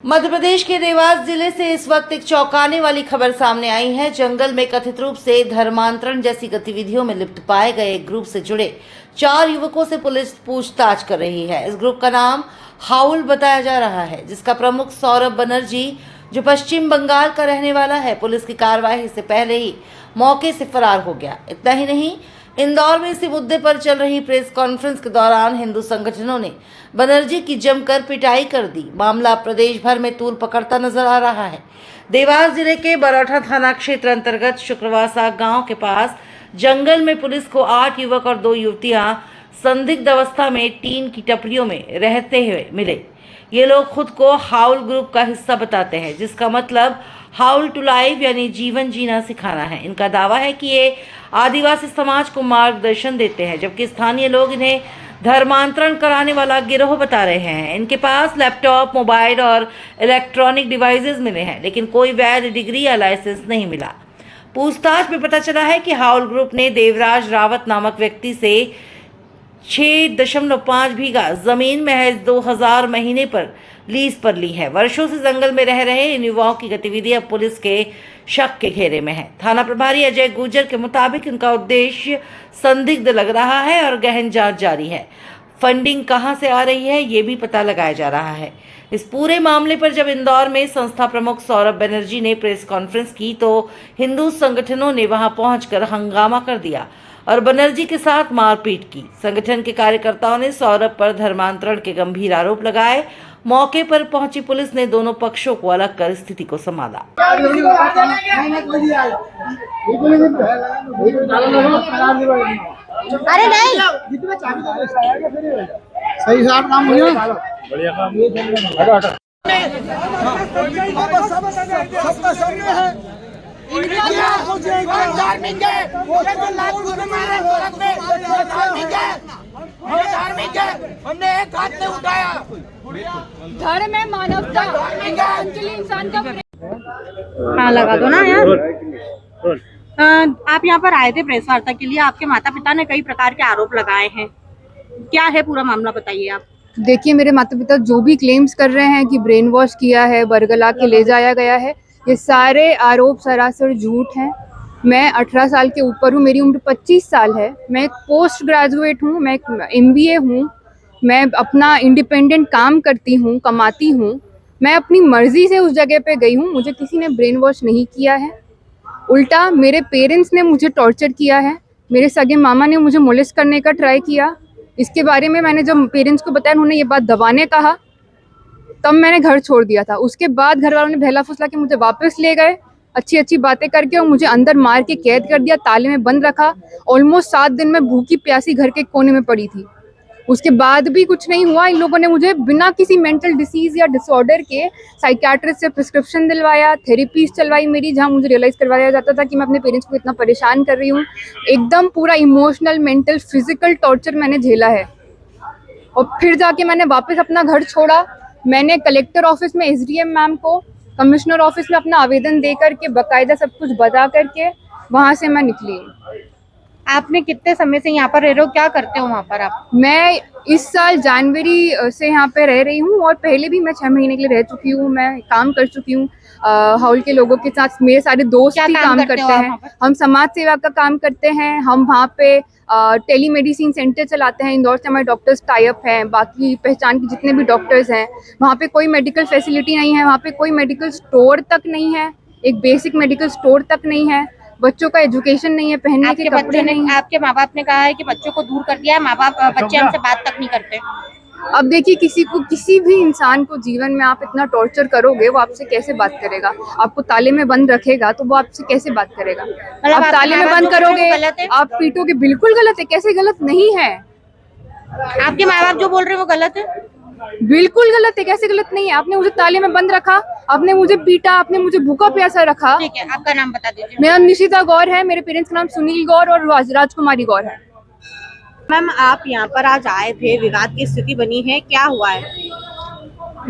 मध्य प्रदेश के देवास जिले से इस वक्त एक चौंकाने वाली खबर सामने आई है। जंगल में कथित रूप से धर्मांतरण जैसी गतिविधियों में लिप्त पाए गए एक ग्रुप से जुड़े 4 युवकों से पुलिस पूछताछ कर रही है। इस ग्रुप का नाम हाउल बताया जा रहा है, जिसका प्रमुख सौरभ बनर्जी जो पश्चिम बंगाल का रहने वाला है, पुलिस की कार्रवाई से पहले ही मौके से फरार हो गया। इतना ही नहीं, इंदौर में इसी मुद्दे पर चल रही प्रेस कॉन्फ्रेंस के दौरान हिंदू संगठनों ने बनर्जी की जमकर पिटाई कर दी। मामला प्रदेश भर में तूल पकड़ता नजर आ रहा है। देवास जिले के बरौठा थाना क्षेत्र अंतर्गत शुक्रवासा गांव के पास जंगल में पुलिस को 8 युवक और 2 युवतियां संदिग्ध अवस्था में टीन की टपरियों में रहते हुए मिले। ये लोग खुद को हाउल ग्रुप का हिस्सा बताते हैं, जिसका मतलब हाउल टू लाइफ यानी जीवन जीना सिखाना है। इनका दावा है कि ये आदिवासी समाज को मार्गदर्शन देते हैं, जबकि स्थानीय लोग इन्हें धर्मांतरण कराने वाला गिरोह बता रहे हैं। इनके पास लैपटॉप, मोबाइल और इलेक्ट्रॉनिक डिवाइसेस मिले हैं, लेकिन कोई वैध डिग्री या लाइसेंस नहीं मिला। पूछताछ में पता चला है कि हाउल ग्रुप ने देवराज रावत नामक व्यक्ति से 6.5 बीघा जमीन महज 2000 महीने पर लीज पर ली है। वर्षों से जंगल में रह रहे इन युवाओं की गतिविधियां पुलिस के शक के घेरे में है। थाना प्रभारी अजय गुर्जर के मुताबिक इनका उद्देश्य संदिग्ध लग रहा है और गहन जांच जारी है। फंडिंग कहां से आ रही है, ये भी पता लगाया जा रहा है। इस पूरे मामले पर जब इंदौर में संस्था प्रमुख सौरभ बनर्जी ने प्रेस कॉन्फ्रेंस की, तो हिंदू संगठनों ने वहां पहुंचकर हंगामा कर दिया और बनर्जी के साथ मारपीट की। संगठन के कार्यकर्ताओं ने सौरभ पर धर्मांतरण के गंभीर आरोप लगाए। मौके पर पहुंची पुलिस ने दोनों पक्षों को अलग कर स्थिति को संभाला। अरे नहीं, सही साथ काम हो गया। बढ़िया काम। सबका सामने है। हमने एक हाथ में उठाया। धर्म है, मानवता, इंसान का। हाँ लगा दो ना यार। आप यहाँ पर आए थे प्रेस वार्ता के लिए। आपके माता पिता ने कई प्रकार के आरोप लगाए हैं, क्या है पूरा मामला बताइए आप। देखिए, मेरे माता पिता जो भी क्लेम्स कर रहे हैं कि ब्रेन वॉश किया है, बरगला के ले जाया गया है, ये सारे आरोप सरासर झूठ हैं। मैं 18 साल के ऊपर हूँ, मेरी उम्र 25 साल है। मैं एक पोस्ट ग्रेजुएट हूँ, मैं एक MBA हूँ। मैं अपना इंडिपेंडेंट काम करती हूँ, कमाती हूँ। मैं अपनी मर्जी से उस जगह पे गई हूँ। मुझे किसी ने ब्रेन वॉश नहीं किया है। उल्टा मेरे पेरेंट्स ने मुझे टॉर्चर किया है। मेरे सगे मामा ने मुझे मोलेस्ट करने का ट्राई किया। इसके बारे में मैंने जब पेरेंट्स को बताया, उन्होंने ये बात दबाने कहा, तब मैंने घर छोड़ दिया था। उसके बाद घर वालों ने बहला फुसला के मुझे वापस ले गए, अच्छी अच्छी बातें करके, और मुझे अंदर मार के कैद कर दिया, ताले में बंद रखा। ऑलमोस्ट 7 दिन में भूखी प्यासी घर के कोने में पड़ी थी। उसके बाद भी कुछ नहीं हुआ। इन लोगों ने मुझे बिना किसी मेंटल डिसीज या डिसऑर्डर के साइकियाट्रिस्ट से प्रिस्क्रिप्शन दिलवाया, थेरेपीज चलवाई मेरी, जहां मुझे रियलाइज करवाया जाता था कि मैं अपने पेरेंट्स को इतना परेशान कर रही हूँ। एकदम पूरा इमोशनल, मेंटल, फिजिकल टॉर्चर मैंने झेला है। और फिर जाके मैंने वापस अपना घर छोड़ा। मैंने कलेक्टर ऑफिस में SDM मैम को, कमिश्नर ऑफिस में अपना आवेदन दे करके, बाकायदा सब कुछ बता करके वहाँ से मैं निकली। आपने कितने समय से यहाँ पर रह रहे हो, क्या करते हो वहाँ पर आप। मैं इस साल जनवरी से यहाँ पे रह रही हूँ, और पहले भी मैं 6 महीने के लिए रह चुकी हूँ। मैं काम कर चुकी हूँ हाउल के लोगों के साथ। मेरे सारे दोस्त भी काम करते हैं। हम समाज सेवा का काम करते हैं। हम वहाँ पे टेलीमेडिसिन सेंटर चलाते हैं। इंदौर से हमारे डॉक्टर्स टाई अप हैं। बाकी पहचान के जितने भी डॉक्टर्स हैं, वहाँ पे कोई मेडिकल फैसिलिटी नहीं है। वहाँ पे कोई मेडिकल स्टोर तक नहीं है, एक बेसिक मेडिकल स्टोर तक नहीं है। बच्चों का एजुकेशन नहीं है, पहनने के कपड़े नहीं है। आपके माँ बाप ने कहा है कि बच्चों को दूर कर दिया है, माँ बाप बच्चे हमसे बात तक नहीं करते। अब देखिए, किसी भी इंसान को जीवन में आप इतना टॉर्चर करोगे, वो आपसे कैसे बात करेगा। आपको ताले में बंद रखेगा तो वो आपसे कैसे बात करेगा। आप ताले में बंद करोगे, आप पीटोगे, बिल्कुल गलत है। कैसे गलत नहीं है? आपके माँ बाप जो बोल रहे हैं वो गलत है, बिल्कुल गलत है। कैसे गलत नहीं है? आपने मुझे ताले में बंद रखा, आपने मुझे पीटा, आपने मुझे भूखा प्यासा रखा। ठीक है, आपका नाम बता दीजिए। मेरा नाम निशिता गौर है। मेरे पेरेंट्स का नाम सुनील गौर और राजकुमारी गौर है। मैम, आप यहाँ पर आज आए थे, विवाद की स्थिति बनी है, क्या हुआ है।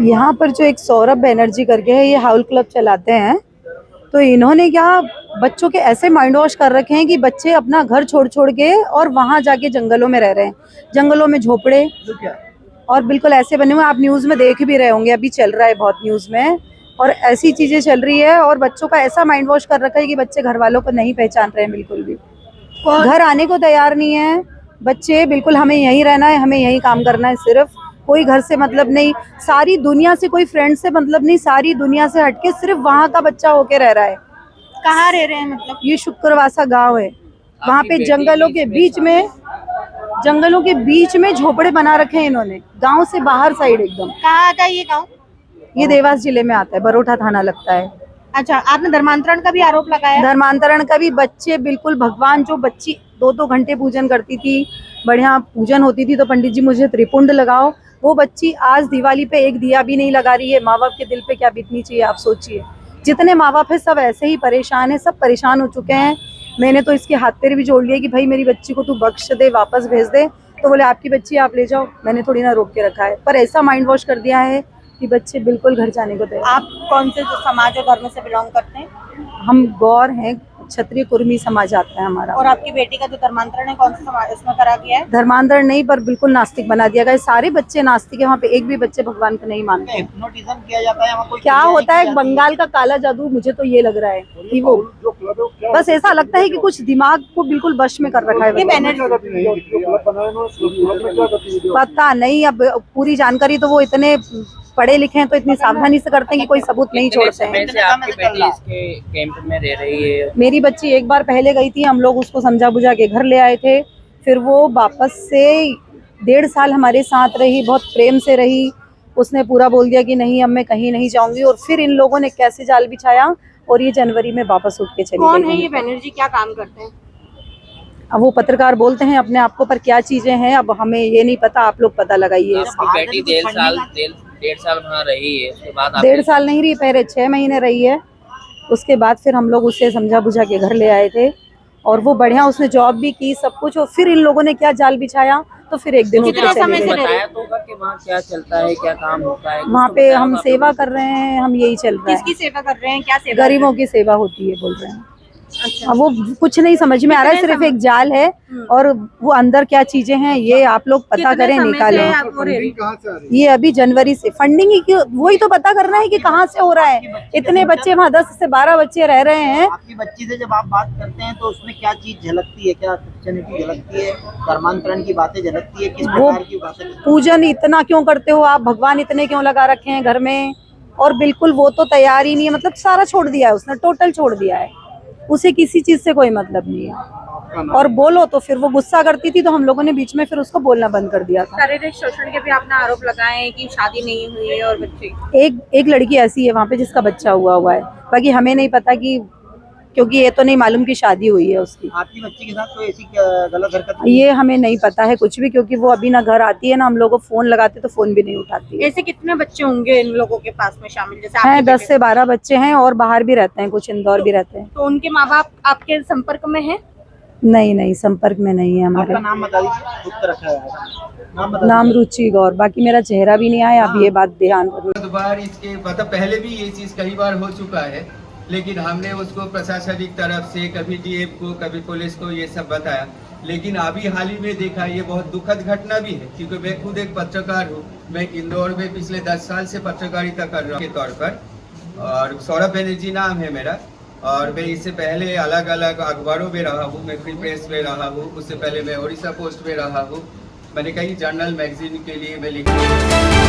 यहाँ पर जो एक सौरभ बनर्जी करके है, ये हाउल क्लब चलाते हैं। तो इन्होंने क्या बच्चों के ऐसे माइंड वॉश कर रखे हैं कि बच्चे अपना घर छोड़ छोड़ के और वहाँ जाके जंगलों में रह रहे हैं। जंगलों में झोपड़े, और बिल्कुल ऐसे बने हुए, आप न्यूज़ में देख भी रहे होंगे, अभी चल रहा है बहुत न्यूज़ में, और ऐसी चीज़ें चल रही है। और बच्चों का ऐसा माइंड वॉश कर रखा है कि बच्चे घर वालों को नहीं पहचान रहे हैं बिल्कुल भी, घर आने को तैयार नहीं है बच्चे। बिल्कुल हमें यहीं रहना है, हमें यहीं काम करना है, सिर्फ कोई घर से मतलब नहीं, सारी दुनिया से, कोई फ्रेंड से मतलब नहीं, सारी दुनिया से हटके सिर्फ वहाँ का बच्चा होके रह रहा है। कहाँ रह रहे हैं मतलब? ये शुक्रवासा गांव है, वहाँ पे जंगलों के बीच में झोपड़े बना रखे हैं इन्होंने, गांव से बाहर साइड एकदम। कहाँ आता है ये गाँव? ये देवास जिले में आता है, बरोठा थाना लगता है। अच्छा, आपने धर्मांतरण का भी आरोप लगाया? धर्मांतरण का भी, बच्चे बिल्कुल भगवान, जो बच्ची 2-2 घंटे पूजन करती थी, बढ़िया पूजन होती थी, तो पंडित जी मुझे त्रिपुंड लगाओ, वो बच्ची आज दिवाली पे एक दिया भी नहीं लगा रही है। माँ बाप के दिल पे क्या बीतनी चाहिए, आप सोचिए। जितने माँ बाप है सब ऐसे ही परेशान है, सब परेशान हो चुके हैं। मैंने तो इसके हाथ पैर भी जोड़ लिए कि भाई मेरी बच्ची को तू बख्श दे, वापस भेज दे। तो बोले आपकी बच्ची आप ले जाओ, मैंने थोड़ी ना रोक के रखा है, पर ऐसा माइंड वॉश कर दिया है कि बच्चे बिल्कुल घर जाने को तैयार। आप कौन से समाज और धर्म से बिलोंग करते हैं? हम गौर हैं, क्षत्रिय कुर्मी समाज आता है हमारा। और आपकी बेटी का जो धर्मांतरण है कौन से समाज इसमें करा गया है? धर्मांतरण नहीं, पर बिल्कुल नास्तिक बना दिया गया। सारे बच्चे नास्तिक है, वहाँ पे एक भी बच्चे भगवान को नहीं मानते। हिप्नोटिज्म किया जाता है, वहाँ कोई क्या होता है बंगाल का काला जादू, मुझे तो ये लग रहा है कि वो बस ऐसा लगता है कि कुछ दिमाग को बिल्कुल वश में कर रखा है। पता नहीं, अब पूरी जानकारी तो वो इतने पढ़े लिखे हैं तो इतनी सावधानी से करते हैं कि कोई सबूत नहीं छोड़ते हैं। से आपकी बेटी इसके कैंप में रह रही है? मेरी बच्ची एक बार पहले गई थी, हम लोग उसको समझा बुझा के घर ले आए थे, फिर वो वापस से 1.5 साल हमारे साथ रही, बहुत प्रेम से रही। उसने पूरा बोल दिया कि नहीं अब मैं कहीं नहीं जाऊंगी, और फिर इन लोगों ने कैसे जाल बिछाया और ये जनवरी में वापस उठ के चली गई। कौन है ये बनर्जी, क्या काम करते हैं? अब वो पत्रकार बोलते हैं अपने आप को, पर क्या चीजें हैं अब हमें ये नहीं पता, आप लोग पता लगाइए। आपकी बेटी 1.5 साल वहाँ रही है, उसके बाद 1.5 साल नहीं रही, पहले 6 महीने रही है। उसके बाद फिर हम लोग उसे समझा बुझा के घर ले आए थे, और वो बढ़िया, उसने जॉब भी की, सब कुछ। और फिर इन लोगों ने क्या जाल बिछाया, तो फिर एक दिन कितने समय से बताया तो होगा कि वहाँ क्या चलता है, क्या काम होता है? वहाँ पे हम सेवा कर रहे हैं, हम यही चल रहा है। किसकी सेवा कर रहे हैं, क्या सेवा? गरीबों की सेवा होती है बोल रहे हैं। अच्छा, वो कुछ नहीं समझ में आ रहा है, सिर्फ एक जाल है, और वो अंदर क्या चीजें हैं ये आप लोग पता करें, निकालें। ये अभी जनवरी से फंडिंग ही, वही तो पता करना है कि कहाँ से हो रहा है। इतने बच्चे वहाँ 10 से 12 बच्चे रह रहे हैं। आपकी बच्ची से जब आप बात करते हैं तो उसमें क्या चीज झलकती है, क्या क्रिश्चियनिटी झलकती है, धर्मांतरण की बातें झलकती है, किस प्रकार की बातें? पूजन इतना क्यों करते हो आप, भगवान इतने क्यों लगा रखे हैं घर में? और बिल्कुल वो तो तैयार ही नहीं है, मतलब सारा छोड़ दिया है उसने, टोटल छोड़ दिया है, उसे किसी चीज से कोई मतलब नहीं है। और बोलो तो फिर वो गुस्सा करती थी, तो हम लोगों ने बीच में फिर उसको बोलना बंद कर दिया था। शारीरिक शोषण के भी आपने आरोप लगाए हैं कि शादी नहीं हुई है और बच्चे? एक लड़की ऐसी है वहाँ पे जिसका बच्चा हुआ है, बाकी हमें नहीं पता कि, क्योंकि ये तो नहीं मालूम कि शादी हुई है उसकी। आपकी बच्ची के साथ कोई ऐसी गलत हरकत? ये हमें नहीं पता है कुछ भी, क्योंकि वो अभी ना घर आती है ना हम लोग को फोन लगाते तो फोन भी नहीं उठाती है। ऐसे कितने बच्चे होंगे इन लोगों के पास में शामिल? जैसे हैं आपके 10 से 12 बच्चे हैं, और बाहर भी रहते हैं, कुछ इंदौर भी रहते हैं। तो उनके माँ बाप आपके संपर्क में हैं? नहीं, संपर्क में नहीं है हमारे। आपका नाम बता दीजिए, गुप्त रखा है नाम रुचि गौर, बाकी मेरा चेहरा भी नहीं आया, अब ये बात ध्यान रखो। बार इसके मतलब पहले भी ये चीज कई बार हो चुका है, लेकिन हमने उसको प्रशासनिक तरफ से कभी डीएम को, कभी पुलिस को ये सब बताया, लेकिन अभी हाल ही में देखा, ये बहुत दुखद घटना भी है, क्योंकि मैं खुद एक पत्रकार हूँ। मैं इंदौर में पिछले 10 साल से पत्रकारिता कर रहा हूँ के तौर पर, और सौरभ बनर्जी नाम है मेरा, और मैं इससे पहले अलग अलग अखबारों में रहा हूँ। मैं फ्री प्रेस में रहा हूँ, उससे पहले मैं ओडिशा पोस्ट में रहा हूँ, मैंने कई जर्नल मैगजीन के लिए मैं लिखा हूँ।